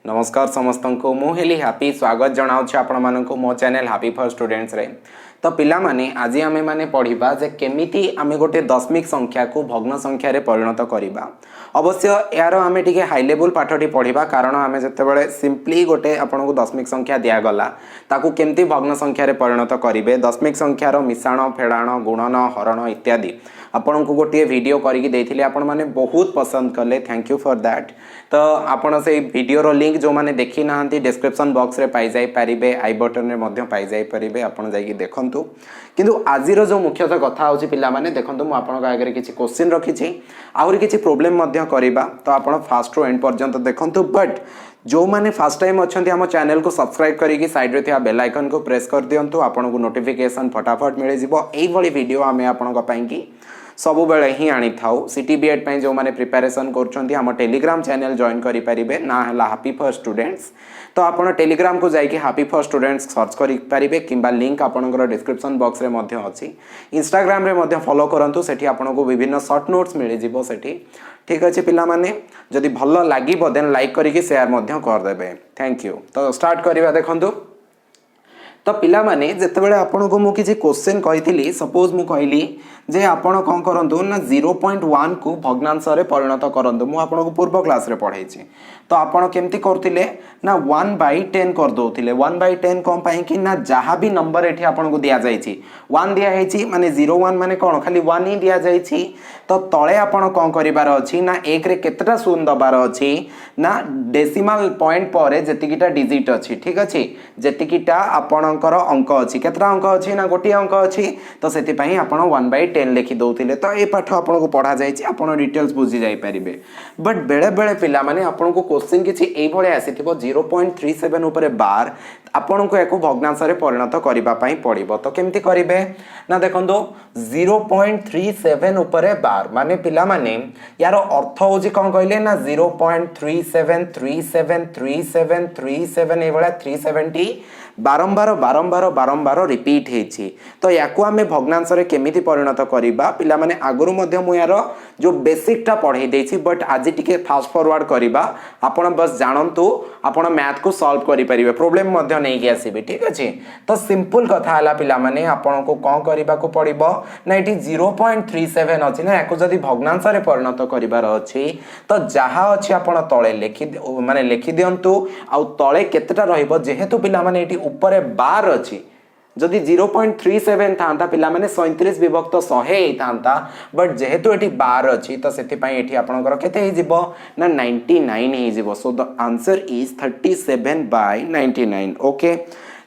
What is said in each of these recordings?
नमस्कार समस्त को मुझे हैप्पी स्वागत जनाऊँ आपण मानक मो चैनल हैप्पी फॉर स्टूडेंट्स रे। तो पिला माने आज आमे माने पढ़िबा जे केमिति आमे गोटे दशमिक संख्या को भग्न संख्या रे परिणत करिबा। अवश्य यार आमे टिके हाई लेवल पाठटी पढ़िबा कारण आमे जतेबेले सिंपली गोटे आपन को दशमिक संख्या दिया गला ताकू केमिति भग्न संख्या रे परिणत करिवे दशमिक संख्यार मिश्रण फेड़ाण गुणन हरण इत्यादि आपण को गोटे वीडियो करके देथिले आपण माने बहुत पसंद कले थैंक यू फॉर दैट। तो आपण से वीडियो रो लिंक जो माने देखि नाहंती डिस्क्रिप्शन बॉक्स रे पाई जाई परिबे आई बटन रे मध्य पाई जाई परिबे आपण जाई कि देखंतु। किंतु आजिर जो मुख्यतः कथा होची पिला माने देखंतु मु आपण आगे किछि क्वेश्चन रखिछि आहुरी किछि प्रॉब्लम मध्य करिबा तो आपण फास्ट रो एंड पर्यंत देखंतु। बट जो माने फर्स्ट टाइम अच्छे आम चैनल को सब्सक्राइब करिकी साइड रे थिया बेल आइकन को प्रेस कर दियंतु आपन को नोटिफिकेशन फटाफट मिले जिवो एई भली वीडियो आमे आपन को पई की सबु बेले ही आनी थाउ। सीटीबीएड पई जो माने प्रिपरेशन करछंती हम टेलीग्राम चैनल जॉइन करि परिबे ना हला हैप्पी फॉर स्टूडेंट्स। तो आपण टेलीग्राम को जाई कि हैप्पी फॉर स्टूडेंट्स सर्च करि परिबे किंबा लिंक आपनकर डिस्क्रिप्शन बॉक्स रे मध्ये अछि। इंस्टाग्राम रे मध्ये फॉलो करंतु सेठी आपन को विभिन्न शॉर्ट नोट्स मिले जिवो सेठी। ठीक अछि पिला माने जदि भलो लागिबो देन लाइक करिके शेयर मध्ये कर देबे। Thank you. तो स्टार्ट करिवा देखंतु। तो पिला माने जेतेबेले आपन को मु किछि क्वेश्चन कहितली सपोज मु कहली जे आपण कोन करंतु ना 0.1 को भग्नांश रे परिणत करंतु मु आपन को पूर्व क्लास रे पढाइछि। तो आपण केमती करथिले ना 1/10 कर दोथिले 1/10 कोन पई कि ना जहा भी नंबर एठी आपन को दिया जाइछि 1 दिया हेछि माने 01 माने कोन खाली 1 ही दिया जाइछि। तो तळे आपण कोन करिवार अछि ना 1 रे केतटा शून्य दबार अछि ना डेसिमल पॉइंट परे जतिकिटा डिजिट अछि। ठीक अछि जतिकिटा आपणकर अंक अछि केतटा अंक अछि ना गोटी अंक अछि। तो सेति पई आपण 1/10 लिखि दउथिले। तो ए पाठ आपण को पढा जाइछि आपण डिटेल्स बुझि जाई परिबे। बट बेले बेले पिला माने आपण को क्वेश्चन किछि एई भळे आसीथिबो 0.37 ऊपर बार आपण को एको भग्नांश रे परिणत करिबा पई पडिबो। तो केमति करिवे ना देखंदो 0.37 ऊपर बार माने पिला माने यार अर्थ होजी कोन कहले ना 0.37373737 ए भळे 370 बारंबार बारंबार बारंबार रिपीट हेछि। तो याकू आमे भग्नांश रे केमिति परिणत करिबा पिला माने आगरु मध्य मु यार जो बेसिक टा पढाई देछि बट आज टिके फास्ट फॉरवर्ड करिबा आपण बस जानंतु आपण मैथ को सॉल्व करि परिबे प्रॉब्लम मध्य नै कि आसीबे। ठीक अछि तो सिंपल कथा हला पिला माने आपण को कोन करिबा को पडिबो ना एठी 0.37 अछि ना याकू जदी भग्नांश रे परिणत करिबार अछि तो जहा अछि आपण तळे लिखि माने लिखि दियंतु आ तळे केतेटा रहइबो जेहेतु पिला माने एठी ऊपर बार अछि जदि 0.37 थांता पिला माने 37 विभक्त 100 थांता बट जेहेतु एठी बार अछि तो सेति पई एठी आपनकर केते हे जिवो ना 99 हे जिवो। So the answer is 37/99। Okay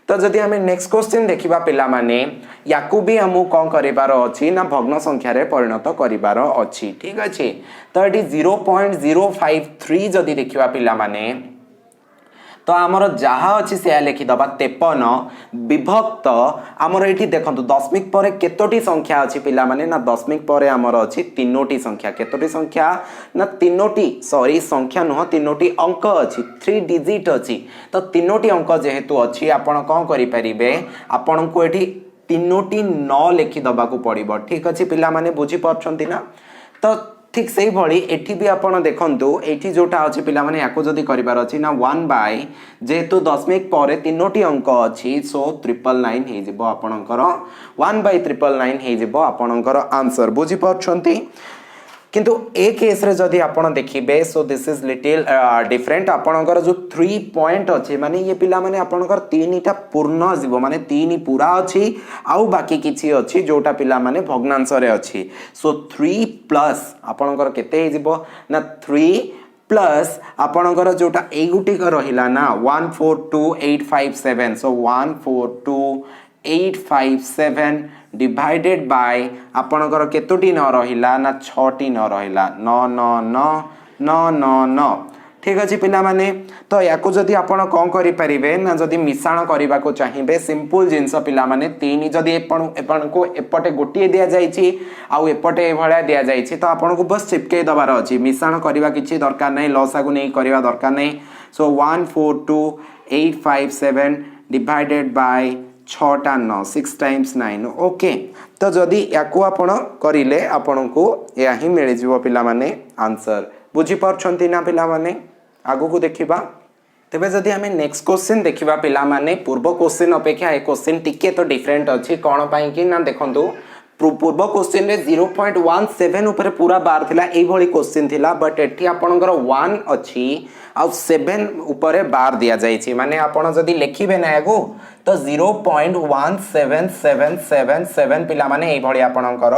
तो जदि हमें नेक्स्ट क्वेश्चन देखिबा पिला माने याकू भी हमु कोन करिबार अछि ना भग्न संख्या रे परिणत करिबार अछि। ठीक अछि तो एठी 0.053 जदि देखिबा पिला माने तो आमर जहा अच्छी से लिखिदबा 53 विभक्त आमर ये देखो दशमिक पर केतोटी संख्या अच्छी पिला माने ना दशमिक पर आमर अच्छी तीनोटी संख्या केतोटी संख्या ना तीनोटी सॉरी संख्या नुह तीनोटी अंक अच्छी 3 डिजिट अच्छी। तो तीनोटी अंक जेहेतु अच्छी आपण कौन करें आपण को ये तीनोटी 9 लिखिदबा को पड़ो। ठीक अच्छे पिला माने बुझी पारछंती ना। तो ठीक से भली एठी भी आपण देखंतु एठी जोटा अछि पिला माने याको जदी करिवार अछि ना 1 बाय जेहेतु दशमिक परे तीनोटी अंक अछि सो 999 हे जिवो आपणकर 1/999 हे जिवो आपणकर आंसर बुझी पाछंती। किंतु ए केस रे जदी आपण देखिबे so this is little different आपणकर जो 3 पॉइंट अछि माने ये पिला माने आपणकर 3टा पूर्ण जीवो माने 3 पूरा अछि आउ बाकी किछि अछि जोटा पिला माने भग्नांश रे अछि। सो 3 प्लस आपणकर केते हे जीवो ना 3 प्लस आपणकर जोटा ए गुटी का रहिला ना 142857 सो 142857 डिवाइडेड बाय आपणकर केतोटी न रहिला ना 6टी न रहिला 99999। ठीक अछि पिला माने तो याको जदी आपण कोन करि परिबे ना जदी मिश्रण करबा को चाहिबे सिंपल जिंस पिला माने 3 जदी एपण को एपटे गोटी दिया जाईछि आ एपटे ए भळा दिया जाईछि तो आपण को बस चिपके दबार अछि मिश्रण करबा किछि दरकार नै लसा को नै करबा दरकार नै। सो 142857 डिवाइडेड बाय 6टा 9 6 टाइम्स 9। ओके तो जदी याको आपण करिले आपण को या ही मिल जिवो पिला माने आंसर बुझी पारछंती ना पिला माने आगो को देखिबा। तेबे जदि आमे नेक्स्ट क्वेश्चन देखिबा पिला माने पूर्व क्वेश्चन अपेक्षा ए क्वेश्चन टिके तो डिफरेंट अछि कोन पई कि ना देखंतु पूर्व क्वेश्चन रे 0.17 ऊपर पूरा बार थिला एई भली क्वेश्चन थिला बट एठी आपनकर 1 अछि आ 7 ऊपर बार दिया जाई छी माने आपण जदि लिखिबे ना एगो तो 0.17777 पिला माने एई भली आपनकर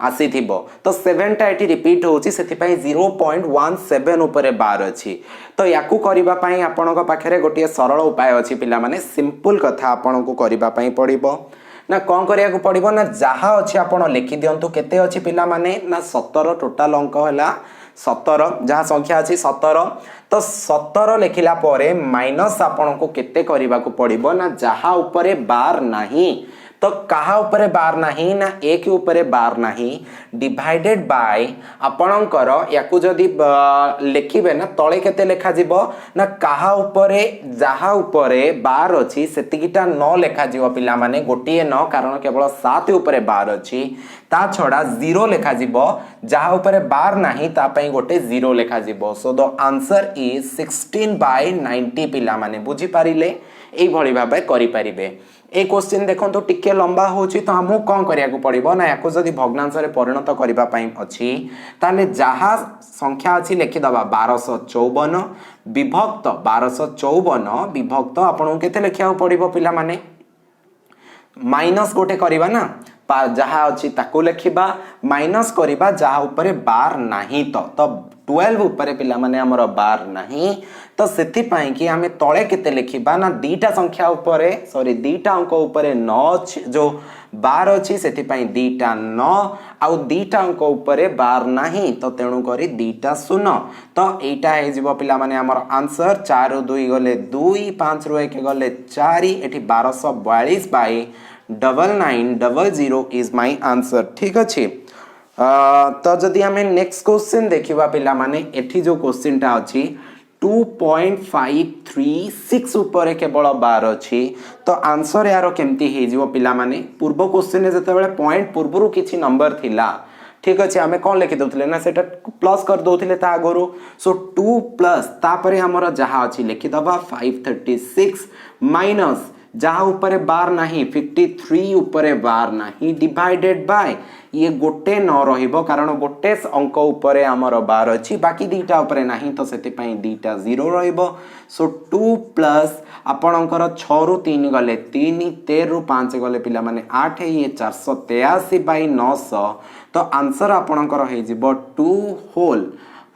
आसी थिबो तो 7 टा एठी रिपीट होची सेति पई 0.17 ऊपर बार अछि तो याकू करिबा पई आपनक पाखरे गोटिए सरल उपाय अछि पिला माने सिंपल कथा आपनको करिबा पई पड़िबो ना कौन करिया को पड़िबो ना जहा अछि आपण लिखि दियंतु केते अछि पिला माने ना 17 टोटल अंक होला 17 जहा संख्या अछि 17 तो 17 लिखिला परे माइनस आपण को केते करिबा को पड़िबो ना जहा ऊपर बार नाही तो कहा ऊपर बार नाही ना एक ऊपर बार नाही डिवाइडेड बाय आपणकर याकू जदि लिखिबे ना तळे केते लेखा जिवो ना कहा ऊपर जहा ऊपर बार अछि सेतिकिटा न लेखा जिवो पिला माने गोटिए न कारण केवल 7 ऊपर बार अछि ता छडा 0 लेखा जिवो जहा ऊपर बार नाही ता पई गोटे 0 लेखा जिवो सो द आंसर इज 16/90 पिला माने बुझी पारिले एई भली भाबे करि परिबे ए क्वेश्चन देखो तो टिके लंबा होची तो हमहु कोन करिया को पड़िबो ना याको जदि भग्नांश रे परिणत करिबा पई अछि ताले जहा संख्या अछि लिखि दबा 1254 विभक्त 1254 विभक्त आपन केते लिखिया पड़िबो पिला माने माइनस गोटे करिबा ना जहा अछि ताको लिखिबा माइनस करिबा जहा ऊपर बार नाही तो 12 ऊपर पिला माने हमर बार नाही तो सेति पई कि हमें तळे केते लिखिबा ना दीटा संख्या ऊपर सॉरी दीटा अंक ऊपर 9 जो बार अछि सेति पई दीटा 9 आ दीटा अंक ऊपर बार नाही तो तेणु करी दीटा 0 तो एटा हे जिवो पिला माने हमर आंसर 4 रु 2 गले 2 5 रु 1 गले 4 एठी 1242 बाय 9900 इज माय आंसर ठीक अछि तो जदि हमें नेक्स्ट क्वेश्चन देखिबा पिला माने एठी जो क्वेश्चन टा अछि 2.536 ऊपर केवल बार अछि तो आंसर यारो केमती हे जिवो पिला माने पूर्व क्वेश्चन ने जते बेले पॉइंट पूर्वरु किछि नंबर थिला ठीक अछि हमें कोन लिखि दोथले ना सेटा प्लस कर दोथले ता आगोरु सो 2 प्लस तापरे हमर जहा अछि लिखि दबा 536 माइनस जहा ऊपर बार नाही 53 ऊपर बार नाही डिवाइडेड बाय ये गोटे न रहिबो कारण गोटे अंक ऊपर हमर बार अछि बाकी दीटा ऊपर नाही तो सेति पई दीटा 0 रहिबो सो 2 प्लस आपणकर 6 रु 3 गले 3 13 रु 5 गले पिला माने 8 ये 483 बाय 900 तो आंसर आपणकर हे जिवो 2 होल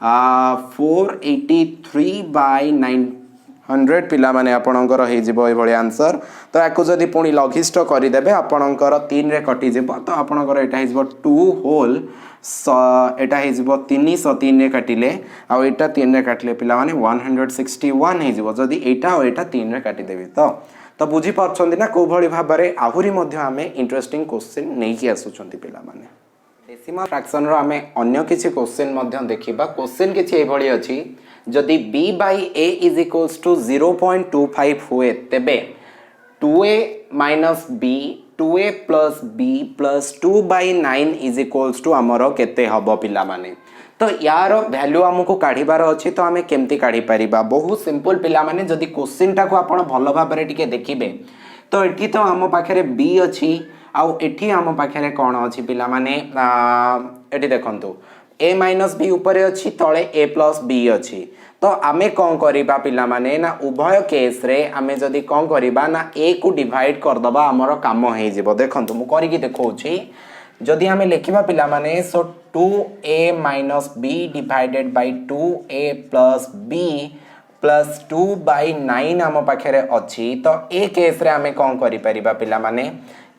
483 बाय 900 पिला माने आपणकर हे जिवो ए भली आंसर तो याको जदि पुनी लघिष्ठ करि देबे आपणकर 3 रे कटि जिवो तो आपणकर एटा हे जिवो 2 होल एटा हे जिवो 303 रे काटिले आ एटा 3 रे काटले पिला माने 161 हे जिवो जदि एटा और एटा 3 रे काटि देबे तो बुझी पारछन्ती ना को भली भाबरे आहुरी मध्ये हमें इंटरेस्टिंग क्वेश्चन नै कि आसुछन्ती पिला माने डेसिमल फ्रैक्शन रो हमें अन्य किछि क्वेश्चन मध्ये देखिबा क्वेश्चन किछि ए भली अछि जदि b by a is equals to 0.25 हुए तेबे 2a minus b 2a plus b plus 2 by 9 is equals to हमरो केते हबो पिला माने तो यार वैल्यू हमको काढिबार अछि तो हमें केमती काढी परिबा बहुत सिंपल पिला माने जदि क्वेश्चन टा को आपण भलो भाबरे टिके देखिबे तो एठी तो हम पाखरे b अछि आ एठी हम पाखरे कोन अछि पिला माने एठी देखंतु a minus b ऊपर अछि तळे a plus b अछि तो आमे कोन करिबा पिला माने ना उभय केस रे आमे जदी कोन करिबा ना a को डिवाइड कर दबा हमरो काम हे जिवो देखंतु मु करि कि देखौछि जदी आमे लेखिबा पिला माने सो 2a minus b divided by 2a plus b plus 2 by 9 हम पाखरे अछि तो ए केस रे आमे कोन करि परिबा पिला माने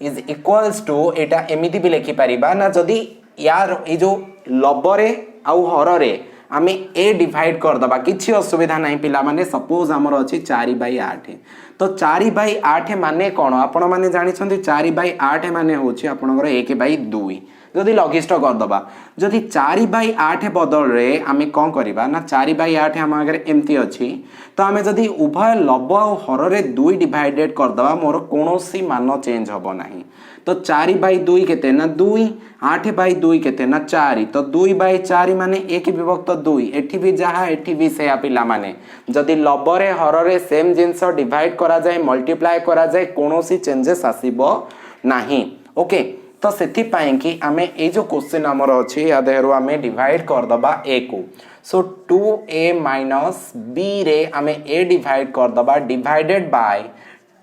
इज इक्वल्स टू एटा एमिति भी लेखि परिबा ना जदी यार ए जो लबरे आउ हररे आमे ए डिवाइड कर दबा किछि असुविधा नाही पिला माने सपोज हमर अछि 4/8 तो 4/8 माने कोन आपण माने जानि छथि 4/8 माने होछि आपनकर 1/2 जदि लघिष्ठ कर दबा जदि 4/8 बदल रे आमे कोन करिबा ना 4/8 हम अगर एम्ति अछि तो आमे जदि उभय लब आ हर रे 2 डिवाइडेड कर दबा मोर कोनोसी मान चेंज होबो नाही तो 4/2 केते ना 2, 8/2 केते ना 4, तो 2/4 माने 1 विभक्त 2, एठी भी जहा एठी भी सेया पिला माने जदि लबरे हररे सेम जिंस डिवाइड करा जाए मल्टीप्लाई करा जाए कोनोसी चेंजेस आसीबो नाही। ओके, तो सेथि पाए कि आमे ए जो क्वेश्चन हमर अछि या देहरु आमे डिवाइड कर दबा a को। सो 2a माइनस b रे आमे a डिवाइड कर दबा divided by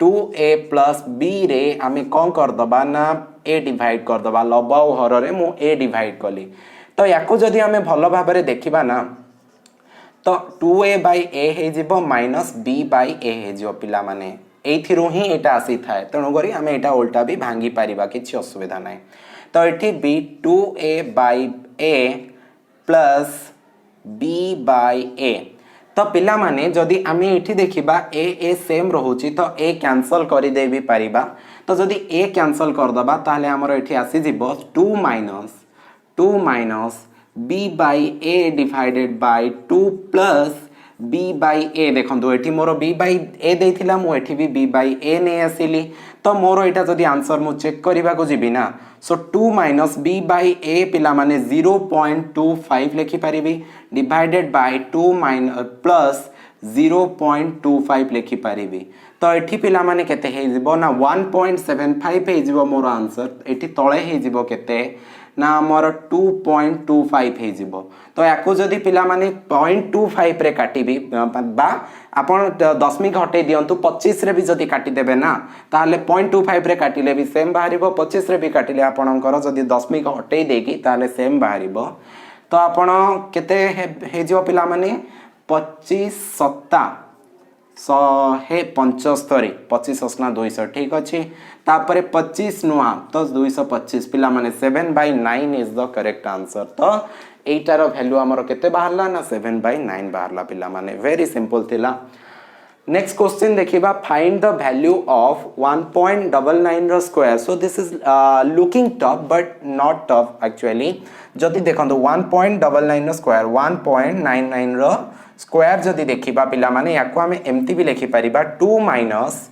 2a plus b रे आमे कोन कर दबा ना a डिवाइड कर दबा लब और हर रे मु a डिवाइड कली। तो याको जदि आमे भलो भाबरे देखिबा ना तो 2a/a हे जिवो माइनस b/a हे जिवो पिला माने एथिरु ही एटा आसी थाए तेणु करी आमे एटा उल्टा भी भांगी पारिबा किछि असुविधा नाही। तो एठी b 2a/a प्लस b/a। तो पिला माने जदि आमे एठी देखिबा a सेम रहउची तो a कैंसल करि दे भी पारिबा। तो जदि a कैंसल कर दबा ताले हमर एठी आसी जिवो 2 minus b/a divided by 2 plus b/a। देखो एठी मोर b/a देथिला मु एठी भी b/a ने आसिली। तो मोर एटा जदि आंसर मु चेक करबा को जिबि ना सो 2 माइनस b/a पिला माने 0.25 लिखि परिबी डिवाइडेड बाय 2 प्लस 0.25 लिखि परिबी। तो एठी पिला माने केते हे जिवो ना 1.75 हे जिवो मोर आंसर। एठी तळे हे जिवो केते ना हमर 2.25 हे जिवो। तो याको जदि पिला माने 0.25 रे काटिबी बा आपण दशमिक हटे दियंतु 25 रे भी जदि काटी देबे ना ताले 0.25 रे काटिले भी सेम बाहरिबो 25 रे भी काटिले आपणकर जदि दशमिक हटे देकी ताले सेम बाहरिबो। तो आपण केते हे जिवो पिला माने 25 सत्ता 175 25 असना 200 ठीक अछि। तापरे 25 नुआ तो 225 पिला माने 7/9 इज द करेक्ट आंसर। तो एटार वैल्यू हमर केते बाहरला ना 7/9 बाहरला पिला माने वेरी सिंपल थिला। नेक्स्ट क्वेश्चन देखिबा फाइंड द वैल्यू ऑफ 1.99 रो square. So this is looking tough but not tough actually. जदि देखंतु 1.99 रो स्क्वायर 1.99 रो स्क्वायर जदि देखिबा पिला माने याको हमें एमती भी लिखि परिबा 2 माइनस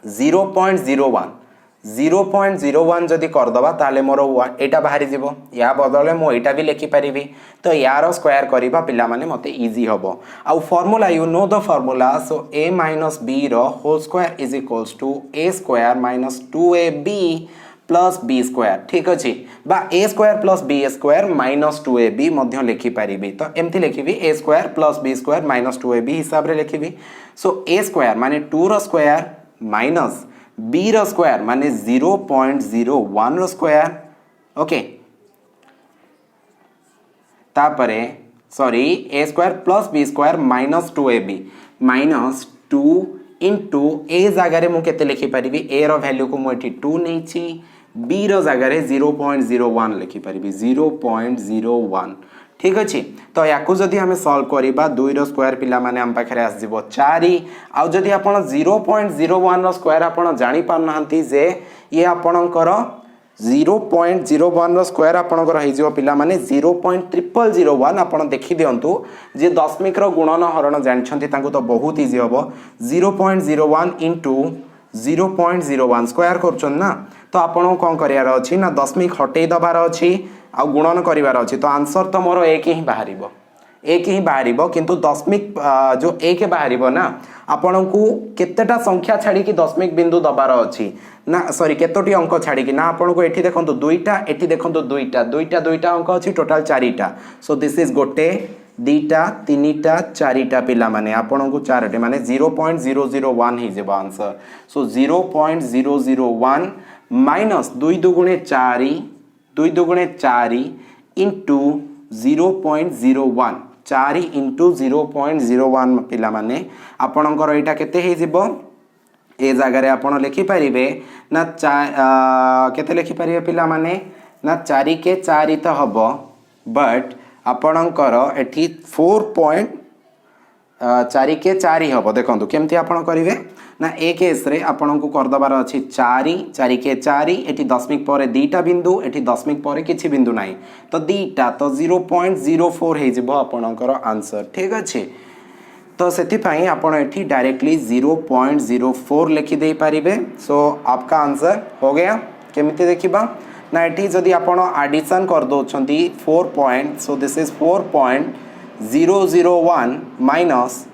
0.01 जदि कर दबा ताले मोर एटा बाहरी जिवो या बदले मो एटा भी लिखि परिबी। तो यार स्क्वायर करिबा पिला माने मते इजी हबो। आ formula you know the formula. So a minus b रो whole square is equals to a square minus 2ab plus b square ठीक अछि बा a square plus b square minus 2ab मध्य लिखि परिबी। तो एमती लिखिबी a square plus b square minus 2ab हिसाब रे लिखिबी। सो a स्क्वायर माने 2 रो स्क्वायर माइनस b रो स्क्वायर माने 0.01 रो स्क्वायर। ओके तापरे sorry a square plus b square minus 2ab minus 2 into a जगह मु केते लिखि परिबी a रो वैल्यू को मु एठी 2 नेछि b रो जगह 0.01 लिखि परिबी 0.01 ठीक अछि। तो याकू जदि हमें सॉल्व करिबा 2 रो स्क्वायर पिला माने हम पाखरे आस जिवो 4 आ जदि आपण 0.01 रो स्क्वायर आपण जानि पार नहंती जे ये आपणकर 0.01 रो स्क्वायर आपणकर हे जिवो पिला माने 0.0001 आपण देखि दियंतु जे दशमिक रो गुणन हरण जानिछंती तांको तो बहुत इजी हबो 0.01 इनटू 0.01 स्क्वायर करछन ना। तो आपण कोन करियार अछि ना दशमिक हटेई दबार अछि आ गुणन करिवार अछि। तो आंसर तो मोर एक ही बाहरिबो किंतु दशमिक जो एक बाहरिबो ना आपण को केतेटा संख्या छाड़ी कि दशमिक बिंदु दबार अछि ना सॉरी केतोटी अंक छाड़ी कि ना आपण को एठी देखंतु दुईटा एठी देखंतु दुईटा अंक अछि टोटल 4टा। सो दिस इज गोटे दीटा तीनिटा 4टा पिला माने आपण को 4टे माने 0.001 हे जेबो आंसर। सो 0.001 माइनस 2 दुगुणे 4 इंटू 0.01 4 इंटू 0.01 पिला माने आपणकर एटा केते हे जिवो ए जगह रे आपण लिखि परिबे ना केते लिखि परिबे पिला माने ना 4 के 4 तो हबो बट आपणकर एठी 4 के 4 हबो। देखंतु केमती आपण करिवे ना ए केस रे आपण को कर दबार अछि 4 के 4 एठी दशमिक परे दीटा बिंदु एठी दशमिक परे किछि बिंदु नाही तो दीटा तो 0.04 हे जिवो आपणकर आंसर ठीक अछि। तो से आपण एठी डायरेक्टली 0.04 लिखि दे पारिबे। सो आपका आंसर हो गया। केमिति देखिबा ना एठी जदि आपण एडिशन कर दोछंती 4 point, so this is 4.001 minus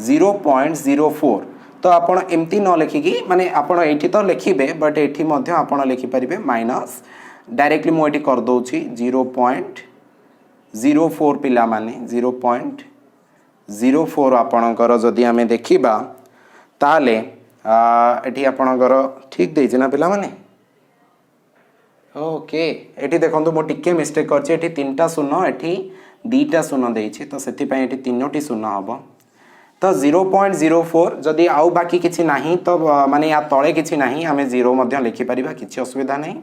0.04। तो आपण एमती न लिखिकी माने आपण एठी तो लिखिबे बट एठी मध्य आपण लिखि परिबे माइनस डायरेक्टली मु एठी कर दोछि 0.04 पिला माने 0.04 आपणकर जदि आमे देखिबा ताले एठी आपणकर ठीक देछि ना पिला माने। ओके एठी देखंतु मो टिके मिस्टेक करछि, एठी 3टा शून्य एठी 2टा शून्य देछि, तो सेति पय एठी 3टी शून्य हबो। तो 0.04 जदि आउ बाकी किछि नाही तो माने या तळे किछि नाही आमे 0 मध्य लिखि परिबा, किछि असुविधा नाही।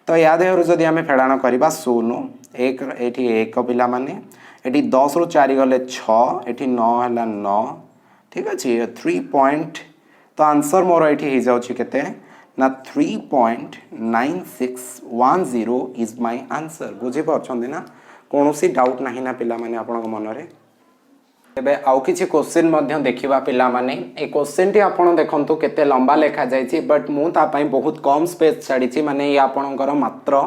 तो या देहरु जदि आमे फेडाण करिबा 0 1 एठी 1 पिला माने एठी 10 रु 4 गले 6 एठी 9 हला 9 ठीक अछि 3 पॉइंट। तो आंसर मोर एठी हे जाउछि केते ना 3.9610 इज माय आंसर। बुझि परछन्दी ना, कोनोसी डाउट नाही ना पिला माने आपन मन रे। एबे आउ किछि क्वेश्चन मध्य देखिबा पिला माने। ए क्वेश्चन टी आपन देखंतु केते लंबा लेखा जायछि बट मु ता पई बहुत कम स्पेस छाडिछि, माने ये आपनकर मात्र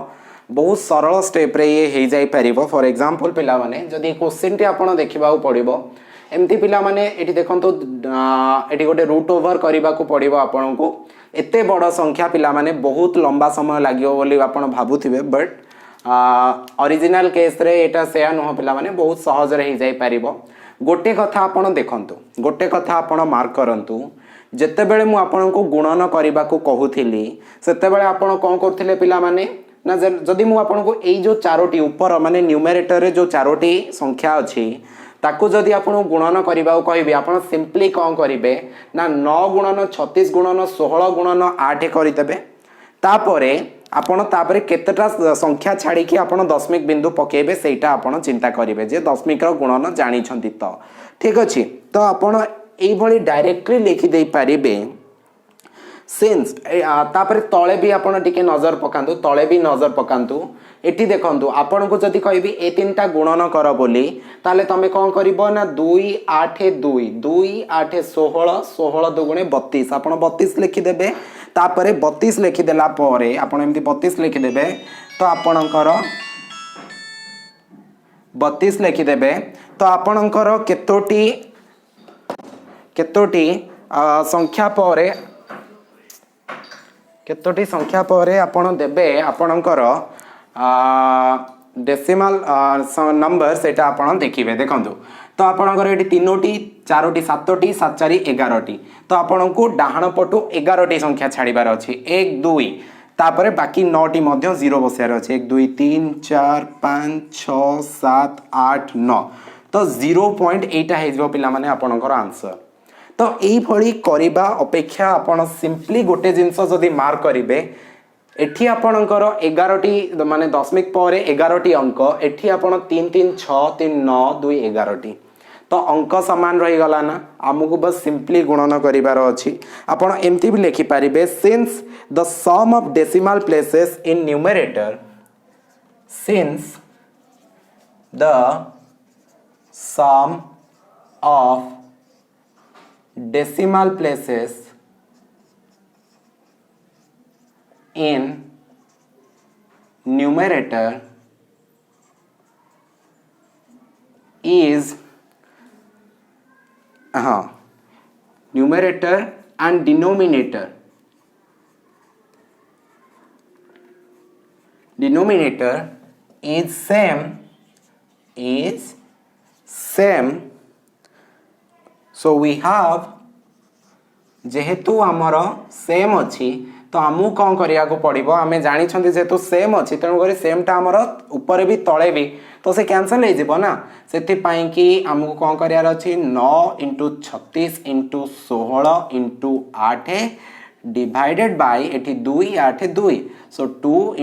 बहुत सरल स्टेप रे ये हे जाई परिबो। फॉर एग्जांपल पिला माने जदि क्वेश्चन टी आपन देखिबाउ पड़िबो एमती पिला माने एठी देखंतु एठी गोटे रूट ओवर करिबा को पड़िबो आपनको। एते बड़ संख्या पिला माने बहुत लंबा समय लागियो बोली आपन भाबुथिबे बट ओरिजिनल केस रे एटा सेया न पिला माने बहुत सहज रे हे जाई परिबो। गोटे कथा आपण देखंतु, गोटे कथा आपण मार्क करंतु, जत्ते बेले मु आपण को गुणन करिबा को कहूथिली सेते बेले आपण कोन करथिले पिला माने ना जदि मु आपण को एई जो चारोटी ऊपर माने न्यूमरेटर रे जो चारोटी संख्या अछि ताकू जदि आपण गुणन करिबा को कहबी आपण सिंपली कोन करिवे ना 9 गुणन 36 गुणन 16 गुणन 8 करितबे। तापरे आपण तापरे केतेटा संख्या छाड़ी कि आपण दशमिक बिंदु पकेबे सेटा आपण चिंता करिवे जे दशमिक रो गुणन जानि छंती। तो ठीक अछि, तो आपण एई भली डायरेक्टली लिखि देई परिबे सिंस तापरे तळे भी आपण टिके नजर पकांतु, तळे भी नजर पकांतु। एठी देखंतु आपण को जदि कहबी ए तीनटा गुणन कर बोली ताले तमे कोन करिवो ना 2 8 2 2 8 16 16 दुगुणे 32 आपण 32 लिखि देबे। तापरे 32 लिखि देला परे आपण एमती 32 लिखि देबे तो आपणकर 32 लिखि देबे तो आपणकर केतोटी संख्या परे आपण देबे आपणकर डेसिमल नंबर सेटा आपण देखिबे। देखंतु तो आपणकर एटी 3टी 4टी 7टी 7 4 11टी तो आपण को डाहण पटु 11टी संख्या छाड़ीबार अछि 1 2 तापरे बाकी 9टी मध्य 0 बसियार अछि 1 2 3 4 5 6 7 8 9 तो 0.8 हे जो पिला माने आपणकर आंसर। तो एई भली करिबा अपेक्षा आपण सिंपली गोटे जिंस जदी मार्क करिवे एठी आपणकर 11टी माने दशमिक परे 11टी अंक एठी आपण 3 3 6 3 9 2 11टी तो अंक समान रही गला ना। आमको बस सिंपली गुणन करिवार अछि। आपण एमती भी लिखि पारिबे since the sum of decimal places in numerator, since the sum of decimal places in numerator is numerator and denominator is same so we have जेहेतु आमर सेम अच्छी तो आमू कौन करिया को पड़िबो आमे जानि छंती जेहेतु सेम अच्छी तेणु करी सेम टा आमर ऊपर भी तळे भी तो से कैंसल हो जिवो ना। सेति पई कि आमको कौन करियार अछि 9 × 36 × 16 × 8 डिवाइडेड बाय एठी 2 8 2 सो 2 ×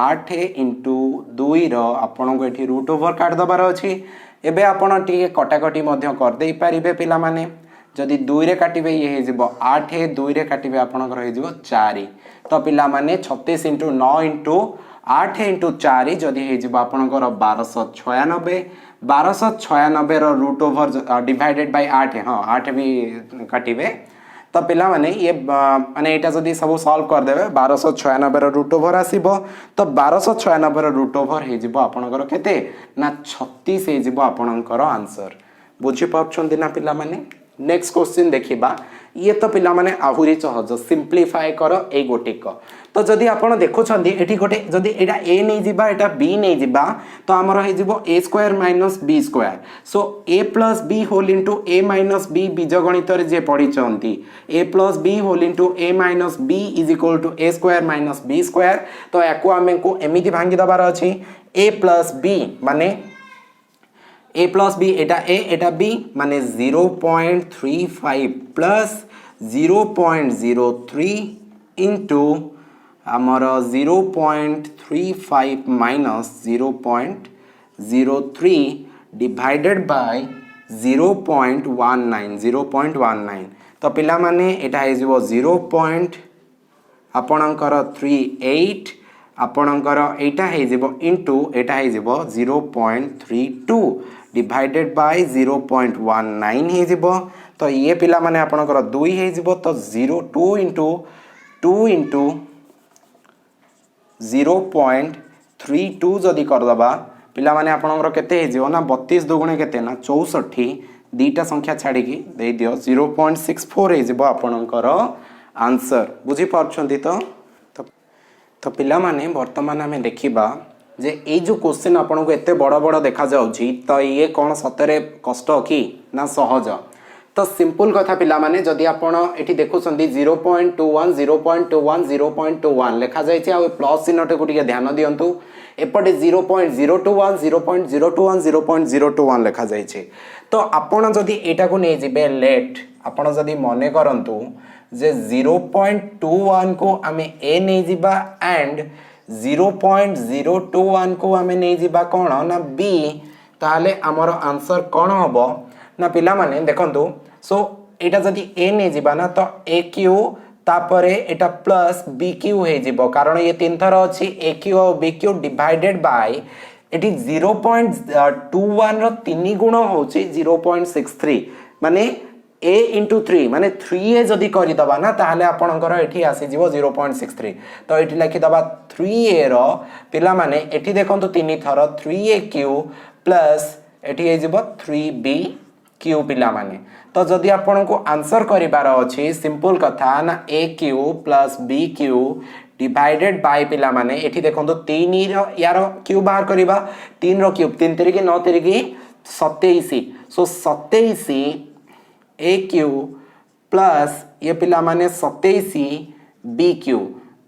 8 × 2 रो आपन को एठी रूट ओवर काट दबार अछि। एबे आपन टिके कटाकटी मध्य कर देई पारिबे पिला माने जदि 2 रे काटिबे ये हे जिवो 8 2 रे काटिबे आपनकर हे जिवो 4 तो पिला माने 36 × 9 × 8 × 4 जदि हे जिवो आपनकर 1296 1296 रूट ओवर डिवाइडेड बाय 8 हाँ 8 भी काटिबे तो पिला माने ये माने एटा जदी सब सॉल्व कर देबे 1296 रूट ओवर आसीबो तो 1296 रूट ओवर हे जिवो आपनकर केते ना 36 हे जिवो आपनकर आंसर बुझी पाछन ना पिला माने नेक्स्ट क्वेश्चन देखिबा ये तो पिला माने आहुरी सहज सिंप्लीफाई करो ए गोटिक तो जदि आपण देखुछंदी एठी गोटे जदि एटा a नै जिबा एटा b नै जिबा तो हमर हे जिवो a square minus b square सो a plus b whole into a minus b बीजगणित रे जे पढी चंती a plus b whole into a minus b is equal to a square minus b square तो याको हमें को एमिति भांगी दबार अछि a प्लस b माने a प्लस b एटा b माने 0.35 प्लस 0.03 इंटू आमर 0.35 माइनस 0.03 डिवाइडेड बाय 0.19 तो पिला माने एटा हे जिवो 0. आपणकर 38 आपणकर एटा हे जिवो इनटू एटा हे जिवो 0.32 डिवाइडेड बाय 0.19 हे जिवो तो ये पिला माने आपणकर 2 हे जिवो तो 2 इंटू 0.32 जदि करदबा पिला माने आपणकर केते हे जिवो ना 32 दुगुणे केते ना 64 दीटा संख्या छाड़ी की दे दियो 0.64 हे जिवो आपणकर आंसर बुझी पारछंती तो पिला माने वर्तमान हमें देखिबा जे ए जो क्वेश्चन आपन को एते बड़ बड़ देखा जाउची तो ये कोन सतरे कष्ट की ना सहज तो सिंपल कथा पिला माने जदि आपण एठी देखुछंदी 0.21 0.21 0.21 लेखा जायछि आ प्लस चिन्हटे को टिके ध्यान दियंतु एपटे 0.021 0.021 0.021 लेखा जायछि तो आपण जदि एटा को नै जिबे लेट आपण जदि मने करंतु जे 0.21 को हमें ए नै जिबा एंड 0.021 को हमें नहीं जीवा कौन ना बी ताहले आमर आंसर कौन होबो ना पिला माने देखंतु सो एटा जदि ए नहीं जीवा ना तो ए क्यू तापरे एटा प्लस बी क्यू हे जीवो कारण ये तीन थर अछि ए क्यू और B Q divided by A 0.21 रो 3 गुण होछि 0.63 माने a इंटू 3 माने 3a जदि करि दबा ना ताहले आपनकर एठी आसी जीवो 0.63 तो एठी लिखि दबा 3a रो पिला माने एठी देखंतु 3 थर 3aq प्लस एठी हे जीवो 3bq पिला माने तो जदि आपन को आंसर करिबार अछि सिंपल कथा ना aq plus bq divided by पिला माने एठी देखंतु 3 रो यार क्यूब बाहर करिबा 3 रो क्यूब 3 3 9 3 27 सो 27 ए क्यू प्लस ये पिला माने 27 बी क्यू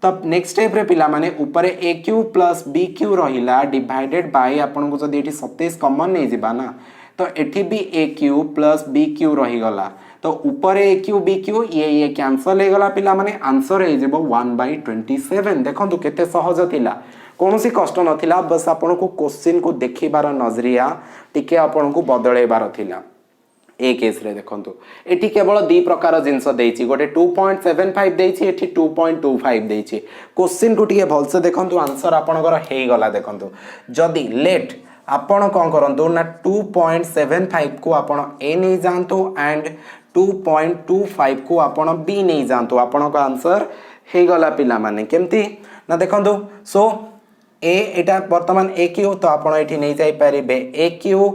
तब नेक्स्ट स्टेप रे पिला माने ऊपर ए क्यू प्लस बी क्यू रहिला डिवाइडेड बाय आपन को जदी एठी 27 कॉमन नै जिबा ना तो एठी भी ए क्यू प्लस बी क्यू रहि गला तो ऊपर ए क्यू बी क्यू ये कैंसिल हे गला पिला माने आंसर हे जेबो 1/27 देखंतु केते सहज थिला कोनोसी कष्ट नथिला बस आपन को क्वेश्चन को देखिबार नजरिया टिके आपन को बदलेबार थिला ए केस रे देखंतु एठी केवल दी प्रकार जिंस देछि गोटे 2.75 देछि एठी 2.25 देछि क्वेश्चन को टिके भल से देखंतु आंसर आपनकर हेई गला देखंतु जदी लेट आपण कोन करंतु ना 2.75 को आपण ए नै जानतो एंड 2.25 को आपण बी नै जानतो आपण का आंसर हेई गला पिला माने केमती ना देखंतु सो ए एटा वर्तमान ए क्यू तो आपण एठी नै जाई परिबे ए क्यू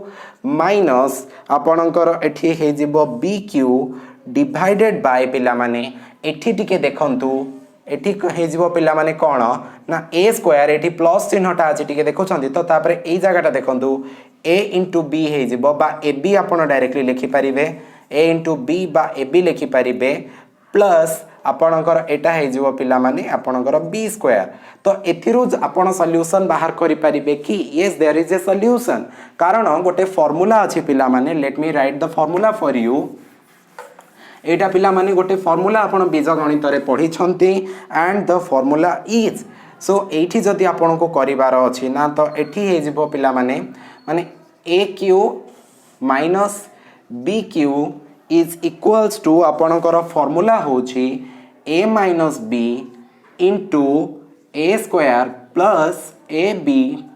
माइनस आपणकर एठी हे जिवो बी क्यू डिवाइडेड बाय पिला माने एठी टिके देखंतु एठी हे जिवो पिला माने कोन ना ए स्क्वायर एठी प्लस चिन्हटा अछि टिके देखुछंदी तो तापरे एई जागाटा देखंतु a इंटू बी हे जिवो बा ए बी आपण डायरेक्टली लिखि परिबे a इंटू बी बा ए बी लिखि परिबे प्लस आपणकर एटा हे जिवो पिला माने आपणकर b स्क्वायर तो एथिरु आपण सॉल्यूशन बाहर करि परिबे कि yes there is a solution कारण गोटे फार्मूला अछि पिला माने let me write the formula for you एटा पिला माने गोटे फार्मूला आपण बीजगणित रे पढी छंती and the formula is so एठी जदी आपण को करिवार अछि ना तो एठी हे जिवो पिला माने aq minus bq is equals to आपणकर फार्मूला होछि a minus b into a square plus ab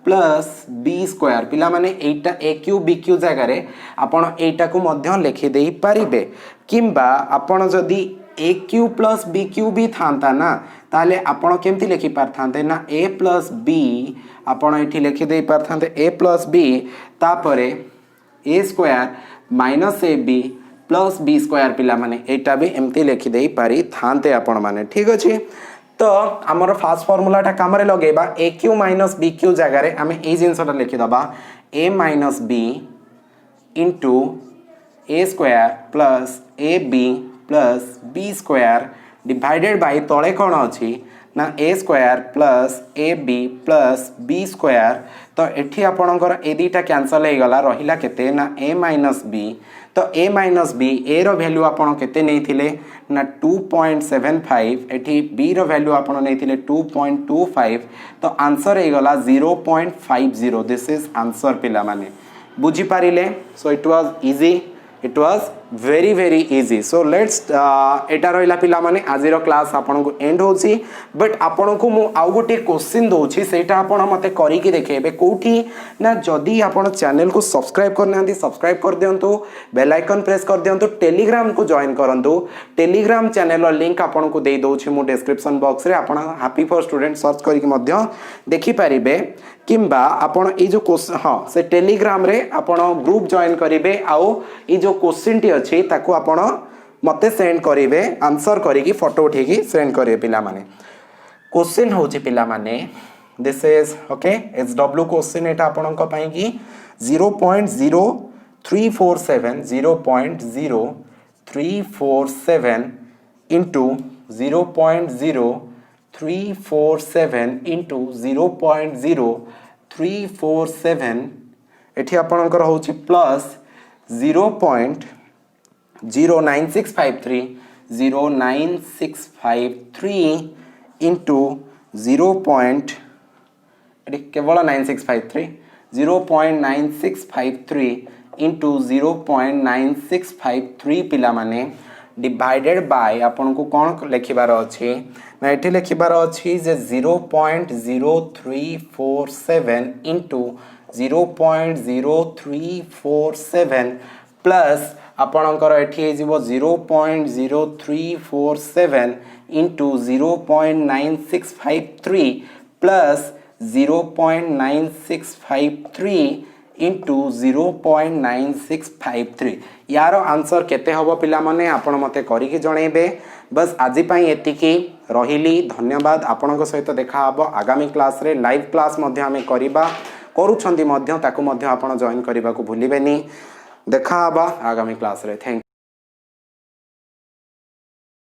plus B square पिला माने एटा ए क्यू बी क्यू जगह आपण एटा को मध्य लिखि देई पारिबे किंबा आपण जदी ए क्यू प्लस बी क्यू भी थांता ना ताले आपण केमती लिखि पारथांते ना ए प्लस बी आपण एठी लिखि देई पारथांते ए प्लस बी तापरे A square minus A B plus B square पिला माने एटा भी एमती लिखि देई पारी थांते आपण माने ठीक अछि। तो आमर फास्ट फॉर्मूलाटा काम लगेबा A Q minus B Q जगह आम ए जिनसटा लिखिदबा A minus B into A square plus A B plus B square divided by तले कौन अच्छी ना A square plus A B plus B square तो एठी आपणकर ए दीटा कैंसल हो गला रहिला केते ना ए माइनस बी तो ए माइनस बी ए रो वैल्यू आपन केते नहीं थिले ना 2.75 एठी बी रो वैल्यू आपन नहीं थिले 2.25 तो आंसर हो गला 0.50 दिस इज आंसर पिला माने बुझी पारिले so it was easy it was very very easy so let's एटा रहिला पिला माने आजिर क्लास आपन को एंड होची बट आपन को मु आउ गोटे क्वेश्चन दोची सेटा आपन मते करी कि देखेबे कोठी ना जदी आपन चैनल को सब्सक्राइब करनांती सब्सक्राइब कर दियंतु बेल आइकन प्रेस कर दियंतु टेलीग्राम को जॉइन करंतु टेलीग्राम चैनल रो लिंक आपन को दे दोची मु डिस्क्रिप्शन बॉक्स रे आपन हैप्पी फॉर स्टूडेंट सर्च करी कि मध्य देखि पारिबे किंबा आपन ए जो हां से टेलीग्राम रे आपन ग्रुप जॉइन करिवे आउ ए जो क्वेश्चन टी अछि ताको आपण मते सेंड करिवे आंसर करी कि फोटो उठी कि सेंड करिवे पिला माने क्वेश्चन होछि पिला माने this is okay H W question एटा आपण को पई कि 0.0347 into 0.0347 into 0.0347 एठी आपणकर होछि प्लस 0.09653 into 0. केवल 9653 0.9653 into 0.9653 पिला माने डिवाइडेड बाय आपन को कौन लिखिबार अछि ना एठी लिखिबार अछि जे 0.0347 into 0.0347 प्लस आपणकर एठी जीवो 0.0347 into 0.9653 प्लस 0.9653 into 0.9653 यार आंसर केते हबो पिला माने आपण मते करी कि जणैबे बस आजि पई एतिकी रहिली धन्यवाद आपणक सहित देखा हबो आगामी क्लास रे लाइव क्लास मध्ये हमें करिबा करूछंती मध्ये ताकू मध्ये आपण जॉइन करिबा को भूलिबेनी देखा हबा आगामी क्लास रे थैंक